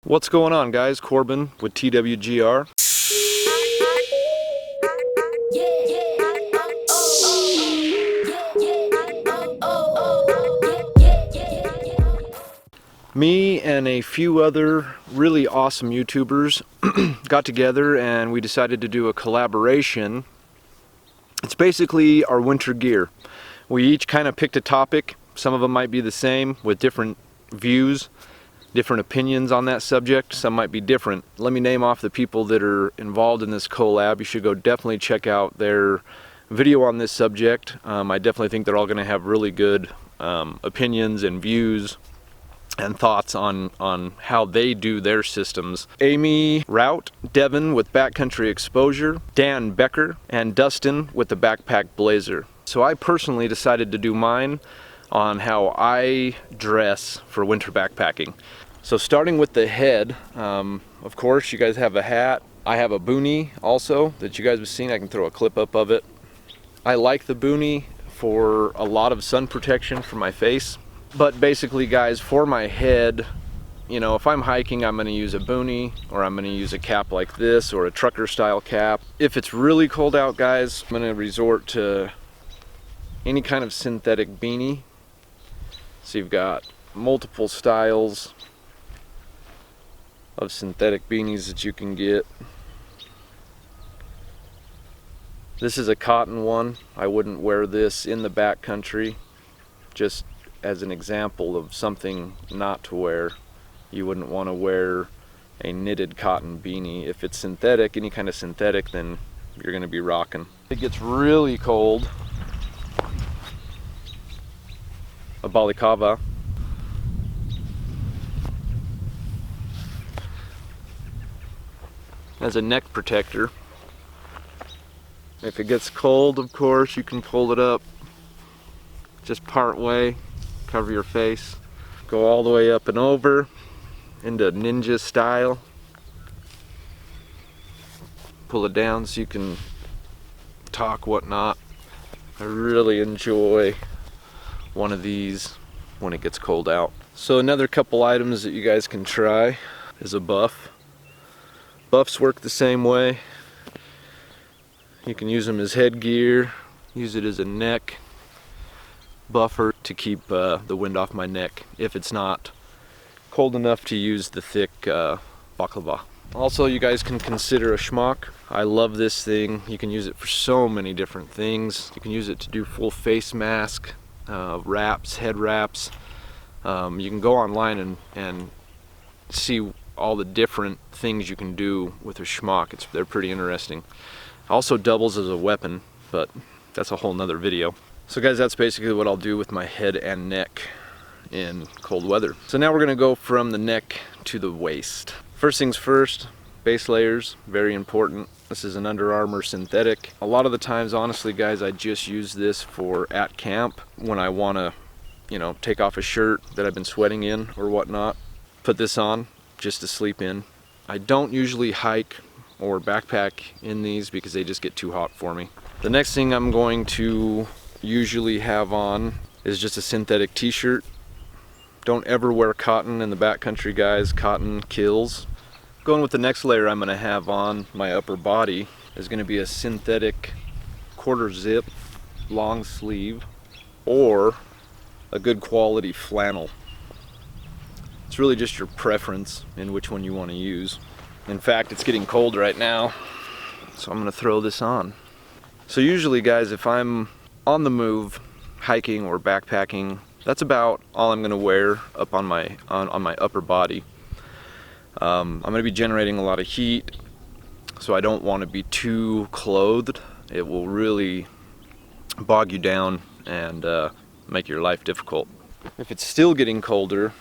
What's going on, guys? Corbin with TWGR. Me and a few other really awesome YouTubers got together and we decided to do a collaboration. It's basically our winter gear. We each kind of picked a topic. Some of them might be the same with different views, different opinions on that subject. Some might be different. Let me name off the people that are involved in this collab. You should go definitely check out their video on this subject. I definitely think they're all going to have really good opinions and views and thoughts on how they do their systems. Amy Rout, Devin with Backcountry Exposure, Dan Becker, and Dustin with the Backpack Blazer. So I personally decided to do mine on how I dress for winter backpacking. So starting with the head, of course you guys have a hat. I have a boonie also that you guys have seen. I can throw a clip up of it. I like the boonie for a lot of sun protection for my face. But basically, guys, for my head, you know, if I'm hiking, I'm going to use a boonie, or I'm going to use a cap like this, or a trucker style cap. If it's really cold out, guys, I'm going to resort to any kind of synthetic beanie. So you've got multiple styles of synthetic beanies that you can get. This is a cotton one. I wouldn't wear this in the backcountry, just as an example of something not to wear. You wouldn't want to wear a knitted cotton beanie. If it's synthetic, any kind of synthetic, then you're going to be rocking. It gets really cold. A balaclava. As a neck protector. If it gets cold, of course, you can pull it up just part way. Cover your face, go all the way up and over into ninja style. Pull it down so you can talk, whatnot. I really enjoy one of these when it gets cold out. So another couple items that you guys can try is a buff. Buffs work the same way. You can use them as headgear, use it as a neck buffer to keep the wind off my neck if it's not cold enough to use the thick baklava. Also, you guys can consider a schmuck. I love this thing. You can use it for so many different things. You can use it to do full face mask, wraps, head wraps. You can go online and see all the different things you can do with a schmuck. They're pretty interesting. Also doubles as a weapon, but that's a whole nother video. So guys, that's basically what I'll do with my head and neck in cold weather. So now we're gonna go from the neck to the waist. First things first, base layers, very important. This is an Under Armour synthetic. A lot of the times, honestly guys, I just use this for at camp when I wanna, you know, take off a shirt that I've been sweating in or whatnot. Put this on just to sleep in. I don't usually hike or backpack in these because they just get too hot for me. The next thing I'm going to usually have on is just a synthetic t-shirt. Don't ever wear cotton in the backcountry, guys. Cotton kills. Going with the next layer I'm going to have on my upper body is going to be a synthetic quarter zip long sleeve or a good quality flannel. It's really just your preference in which one you want to use. In fact, it's getting cold right now, so I'm going to throw this on. So usually, guys, if I'm on the move, hiking or backpacking, that's about all I'm going to wear up on my upper body. I'm going to be generating a lot of heat, so I don't want to be too clothed. It will really bog you down and make your life difficult. If it's still getting colder,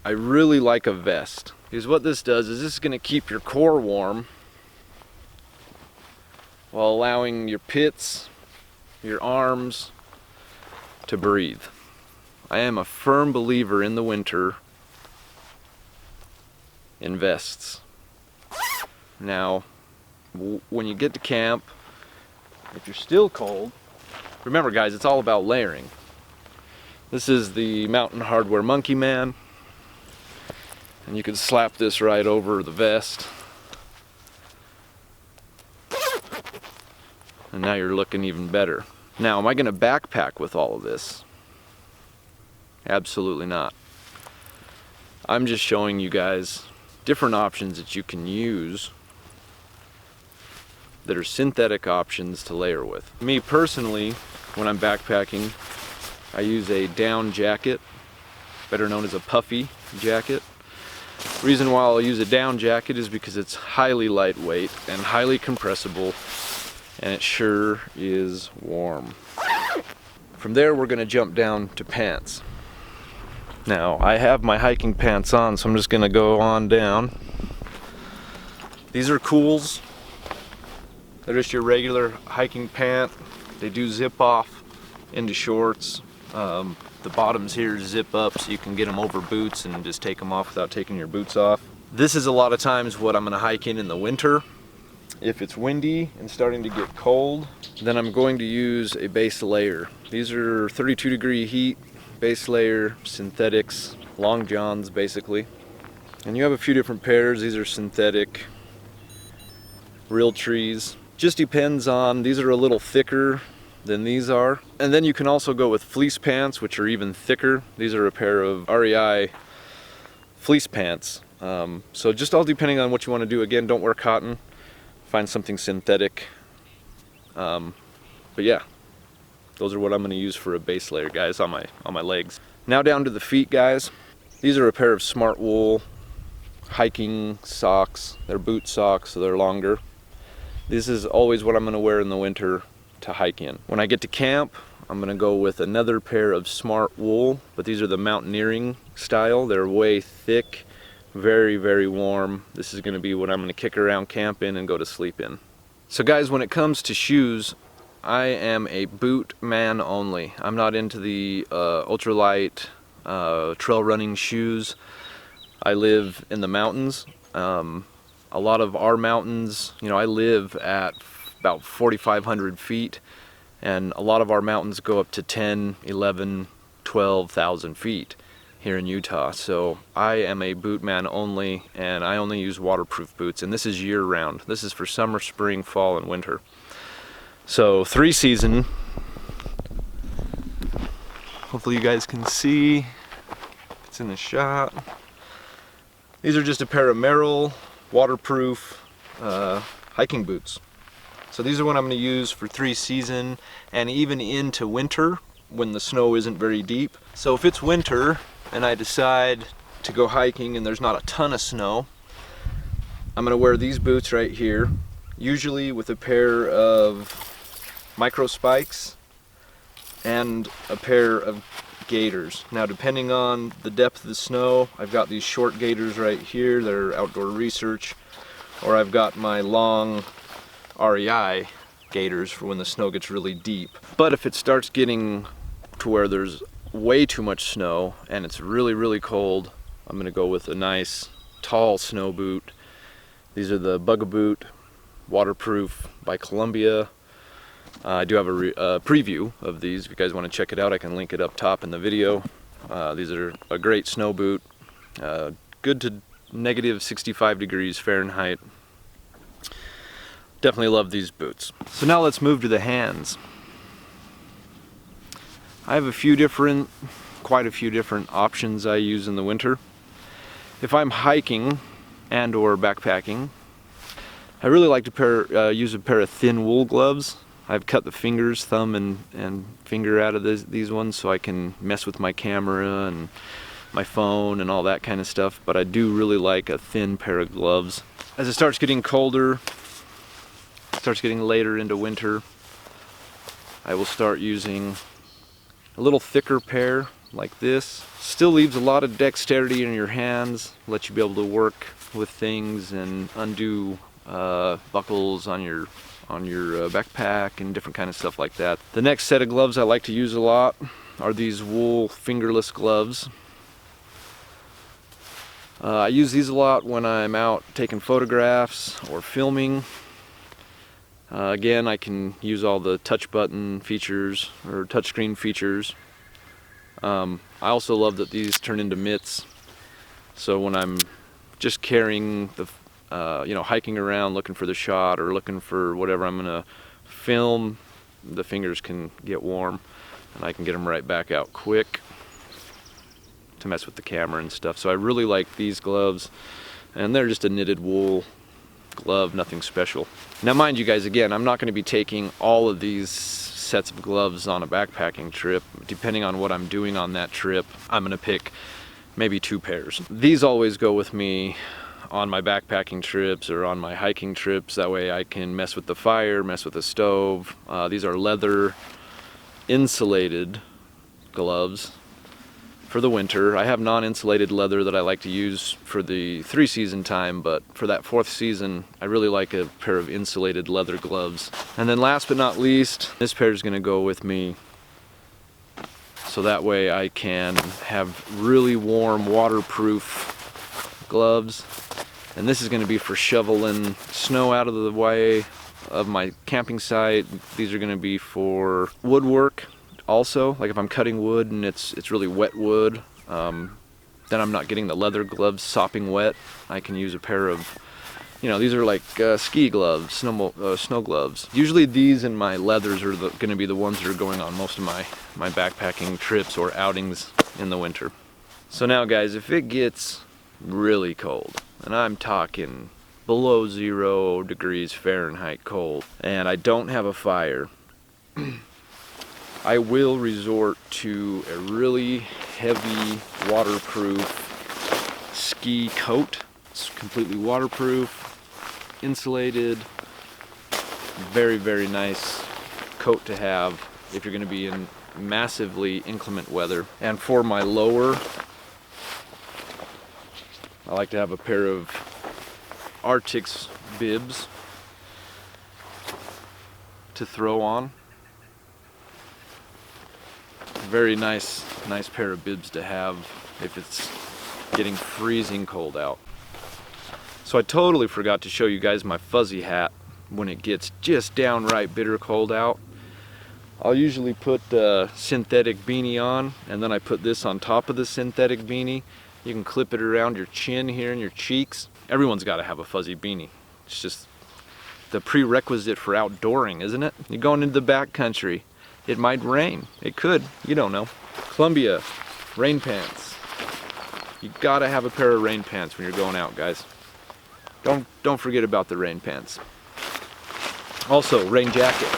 I really like a vest, because what this does is this is going to keep your core warm while allowing your pits, your arms to breathe. I am a firm believer in the winter in vests. Now, when you get to camp, if you're still cold, remember guys, it's all about layering. This is the Mountain Hardwear Monkey Man. And you can slap this right over the vest. And now you're looking even better. Now, am I going to backpack with all of this? Absolutely not. I'm just showing you guys different options that you can use that are synthetic options to layer with. Me personally, when I'm backpacking, I use a down jacket, better known as a puffy jacket. The reason why I'll use a down jacket is because it's highly lightweight and highly compressible, and it sure is warm. From there, we're gonna jump down to pants. Now, I have my hiking pants on, so I'm just gonna go on down. These are Kools. They're just your regular hiking pant. They do zip off into shorts. The bottoms here zip up so you can get them over boots and just take them off without taking your boots off. This is a lot of times what I'm gonna hike in the winter. If it's windy and starting to get cold, then I'm going to use a base layer. These are 32-degree heat, base layer, synthetics, long johns basically. And you have a few different pairs. These are synthetic, Realtrees. Just depends on, these are a little thicker than these are. And then you can also go with fleece pants, which are even thicker. These are a pair of REI fleece pants. So just all depending on what you want to do. Again, don't wear cotton. Find something synthetic. But yeah, those are what I'm going to use for a base layer, guys, on my legs. Now down to the feet, guys. These are a pair of Smartwool hiking socks. They're boot socks, so they're longer. This is always what I'm going to wear in the winter to hike in. When I get to camp, I'm going to go with another pair of Smartwool, but these are the mountaineering style. They're way thick, very, very warm. This is going to be what I'm going to kick around camp in and go to sleep in. So guys, when it comes to shoes, I am a boot man only. I'm not into the ultralight trail running shoes. I live in the mountains. A lot of our mountains, you know, I live at about 4,500 feet, and a lot of our mountains go up to 10, 11, 12,000 feet here in Utah. So I am a boot man only, and I only use waterproof boots, and this is year round. This is for summer, spring, fall, and winter. So 3-season, hopefully you guys can see, it's in the shot. These are just a pair of Merrell waterproof hiking boots. So these are what I'm going to use for 3-season and even into winter when the snow isn't very deep. So if it's winter and I decide to go hiking and there's not a ton of snow, I'm going to wear these boots right here, usually with a pair of micro spikes and a pair of gaiters. Now, depending on the depth of the snow, I've got these short gaiters right here. They're Outdoor Research, or I've got my long REI gaiters for when the snow gets really deep. But if it starts getting to where there's way too much snow and it's really, really cold, I'm going to go with a nice tall snow boot. These are the Bugaboot waterproof by Columbia. I do have a preview of these. If you guys want to check it out, I can link it up top in the video. These are a great snow boot, good to negative 65 degrees Fahrenheit. Definitely love these boots. So now let's move to the hands. I have quite a few different options I use in the winter. If I'm hiking and or backpacking, I really like to use a pair of thin wool gloves. I've cut the fingers, thumb and finger out of these ones so I can mess with my camera and my phone and all that kind of stuff, but I do really like a thin pair of gloves. As it starts getting colder, starts getting later into winter, I will start using a little thicker pair like this. Still leaves a lot of dexterity in your hands, let you be able to work with things and undo buckles on your backpack and different kind of stuff like that. The next set of gloves I like to use a lot are these wool fingerless gloves. I use these a lot when I'm out taking photographs or filming. Again, I can use all the touch button features or touchscreen features. I also love that these turn into mitts. So when I'm just carrying the, you know, hiking around looking for the shot or looking for whatever I'm gonna film, the fingers can get warm and I can get them right back out quick to mess with the camera and stuff. So I really like these gloves, and they're just a knitted wool glove, nothing special. Now mind you guys, again, I'm not going to be taking all of these sets of gloves on a backpacking trip. Depending on what I'm doing on that trip, I'm going to pick maybe 2 pairs. These always go with me on my backpacking trips or on my hiking trips. That way I can mess with the fire, mess with the stove. These are leather insulated gloves for the winter. I have non-insulated leather that I like to use for the 3-season time, but for that 4th season, I really like a pair of insulated leather gloves. And then last but not least, this pair is gonna go with me, so that way I can have really warm, waterproof gloves. And this is gonna be for shoveling snow out of the way of my camping site. These are gonna be for woodwork. Also, like if I'm cutting wood and it's really wet wood, then I'm not getting the leather gloves sopping wet. I can use a pair of, you know, these are like ski gloves, snow gloves. Usually these and my leathers are going to be the ones that are going on most of my backpacking trips or outings in the winter. So now guys, if it gets really cold, and I'm talking below 0 degrees Fahrenheit cold, and I don't have a fire, I will resort to a really heavy waterproof ski coat. It's completely waterproof, insulated, very, very nice coat to have if you're going to be in massively inclement weather. And for my lower, I like to have a pair of Arc'teryx bibs to throw on. Very nice pair of bibs to have if it's getting freezing cold out. So I totally forgot to show you guys my fuzzy hat when it gets just downright bitter cold out. I'll usually put a synthetic beanie on, and then I put this on top of the synthetic beanie. You can clip it around your chin here and your cheeks. Everyone's got to have a fuzzy beanie. It's just the prerequisite for outdooring, isn't it? You're going into the backcountry. It might rain. It could. You don't know. Columbia rain pants. You gotta have a pair of rain pants when you're going out, guys. Don't forget about the rain pants. Also, rain jacket.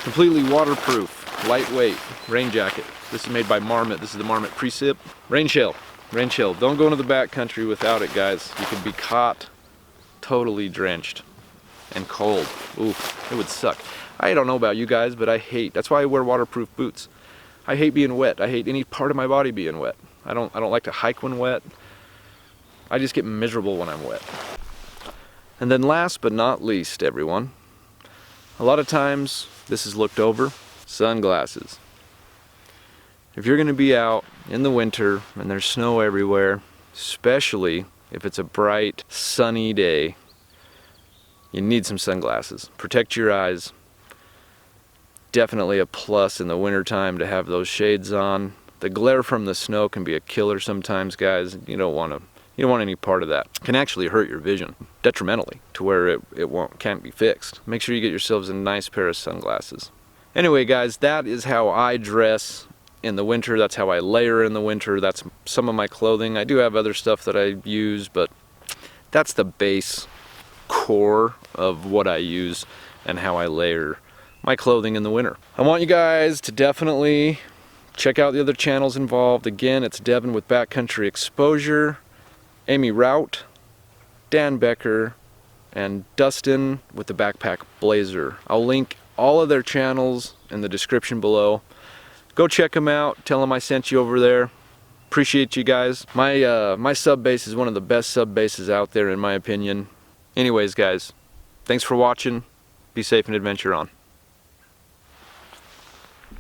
Completely waterproof, lightweight rain jacket. This is made by Marmot. This is the Marmot Precip. Rain shell. Rain shell. Don't go into the backcountry without it, guys. You could be caught totally drenched and cold. Ooh, it would suck. I don't know about you guys, but I hate, that's why I wear waterproof boots. I hate being wet. I hate any part of my body being wet. I don't like to hike when wet. I just get miserable when I'm wet. And then last but not least, everyone, a lot of times this is looked over, sunglasses. If you're gonna be out in the winter and there's snow everywhere, especially if it's a bright, sunny day, you need some sunglasses. Protect your eyes. Definitely a plus in the wintertime to have those shades on. The glare from the snow can be a killer sometimes, guys. You don't want any part of that. It can actually hurt your vision detrimentally to where it can't be fixed. Make sure you get yourselves a nice pair of sunglasses. Anyway, guys, that is how I dress in the winter. That's how I layer in the winter. That's some of my clothing. I do have other stuff that I use, but that's the base core of what I use and how I layer my clothing in the winter. I want you guys to definitely check out the other channels involved. Again, it's Devin with Backcountry Exposure, Amy Rout, Dan Becker, and Dustin with the Backpack Blazer. I'll link all of their channels in the description below. Go check them out. Tell them I sent you over there. Appreciate you guys. My sub base is one of the best sub bases out there in my opinion. Anyways, guys, thanks for watching. Be safe and adventure on.